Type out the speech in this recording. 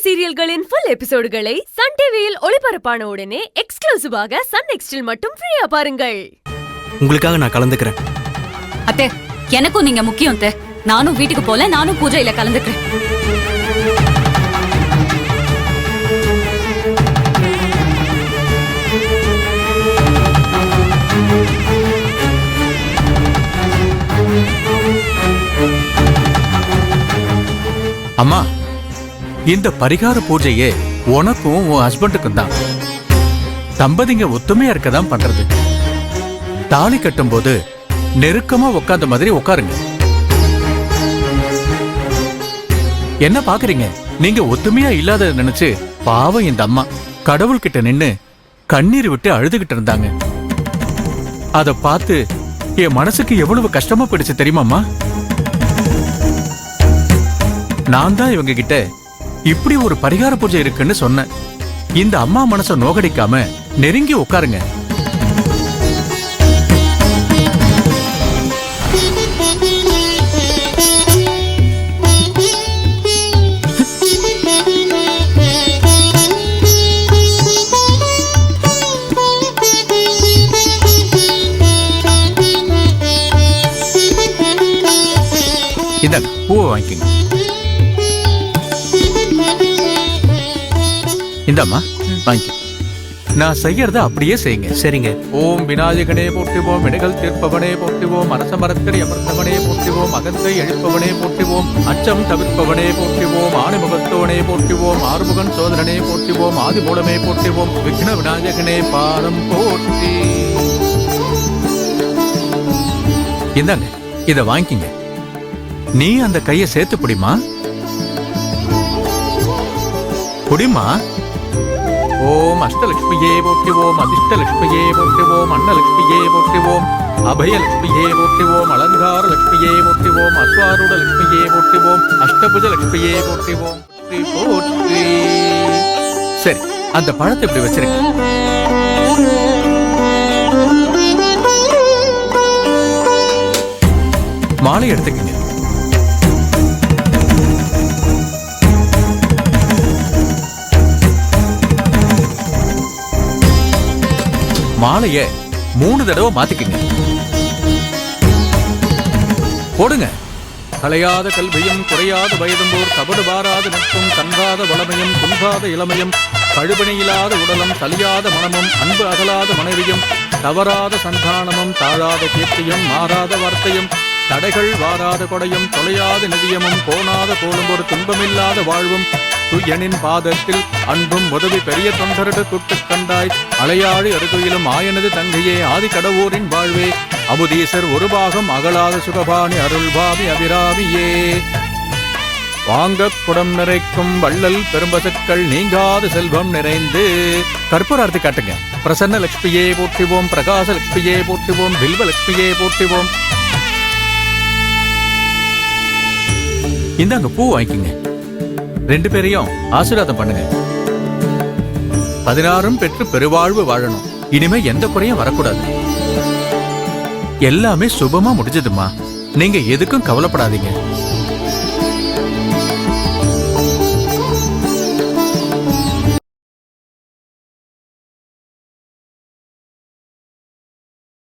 சீரியல்களின் full எபிசோடுகளை Sun டிவியில் ஒளிபரப்பான உடனே எக்ஸ்க்ளூசிவாக சன் நெக்ஸ்டில் மட்டும் ஃப்ரீயா பாருங்கள். உங்களுக்காக நான் கலந்துக்கிறேன். அத்தை, எனக்கும் நீங்க முக்கியம் அத்தை. நானும் வீட்டுக்கு போல, நானும் பூஜையில கலந்துக்கிறேன். அம்மா, இந்த பரிகார பூஜையே உனக்கும் உன் ஹஸ்பண்டுக்கும் தான். தம்பதிங்க ஒத்துமையா இருக்கதான் பண்றது. தாலி கட்டும் போது நெருக்கமா உட்கார்ந்த மாதிரி உட்காருங்க. என்ன பாக்குறீங்க? நீங்க ஒத்துமையா இல்லாத நினைச்சு பாவம் இந்த அம்மா கடவுள்கிட்ட நின்னு கண்ணீர் விட்டு அழுதுகிட்டு இருந்தாங்க. அத பார்த்து என் மனசுக்கு எவ்வளவு கஷ்டமா போயிடுச்சு தெரியுமாம்மா? நான் தான் இவங்க கிட்ட இப்படி ஒரு பரிகார பூஜை இருக்குன்னு சொன்னேன். இந்த அம்மா மனச நோகடிக்காம நெருங்கி உட்காருங்க. இந்த பூவை வாங்கிக்கங்க. இந்தம்மா வாங்கி. நான் செய்யறத அப்படியே செய்யுங்க. சரிங்க. ஓம் விநாயகனே போற்றுவோம், வினைகள் தீர்ப்பவனே போற்றுவோம், அரச மரத்தடி அமர்த்தவனே போற்றுவோம், அகந்தை எழுப்பவனே போற்றுவோம், அச்சம் தவிர்ப்பவனே போற்றுவோம், ஆணிமுகத்தோனே போற்றுவோம், ஆறுமுகன் சோதரனே போற்றுவோம், ஆதி மூலமே போற்றுவோம், விக்ன விநாயகனே பாரம் போற்றி. இந்தாங்க, இத வாங்கிங்க. நீ அந்த கைய சேர்த்து பிடிமா. புடிமா. ஓம் அஷ்டலட்சுமியே போற்றுவோம், அதிர்ஷ்டலட்சுமியே போற்றுவோம், அன்னலட்சுமியே போற்றுவோம், அபயலட்சுமியே போற்றுவோம், அலங்கார லட்சுமியே போற்றுவோம், அஸ்வாரூட லட்சுமியே போற்றுவோம், அஷ்டபுஜ லட்சுமியே போற்றுவோம். போற்றி. சரி, அந்த பழத்தை இப்படி வச்சிருங்க. மாலை எடுத்துக்கங்க. மாலைய 3 தடவை மாத்திக்கங்க. போடுங்க. கலையாத கல்வியும் குறையாத வயதும்போர் கபடு பாராத நட்பும் தன்றாத வளமையும் குன்றாத இளமையும் கழுபணியில்லாத உடலும் சலியாத மனமும் அன்பு அகலாத மனைவியும் தவறாத சந்தானமும் தாழாத கீர்த்தியும் மாறாத வார்த்தையும் தடைகள் வாராத கொடையும் தொலையாத நிதியமும் போனாத போலும் ஒரு துன்பமில்லாத வாழ்வும் துயனின் பாதத்தில் அன்பும் உதவி பெரிய தொண்டரடு துட்டு கண்டாய் அலையாழி அருகுயிலும் ஆயனது தங்கையே ஆதி கடவுரின் வாழ்வே அமுதீசர் ஒரு பாகம் அகலாத சுகபாணி அருள்பாவி அபிராமியே. வாங்க குடம் நிறைக்கும் வள்ளல் பெரும்பசுக்கள் நீங்காத செல்வம் நிறைந்து. கற்பூரார்த்தி காட்டுங்க. பிரசன்ன லட்சுமியே போற்றுவோம், பிரகாச லட்சுமியே போற்றுவோம், பில்வ லட்சுமியே போற்றுவோம். இந்தாங்க பூ வாங்கிக்கங்க. 2 பேரையும் ஆசீர்வாதம் பண்ணுங்க. 16 பெற்று பெருவாழ்வு வாழணும். இனிமே எந்த குறையும் வரக்கூடாது. எல்லாமே சுபமா முடிஞ்சதுமா. நீங்க எதுக்கும் கவலைப்படாதீங்க.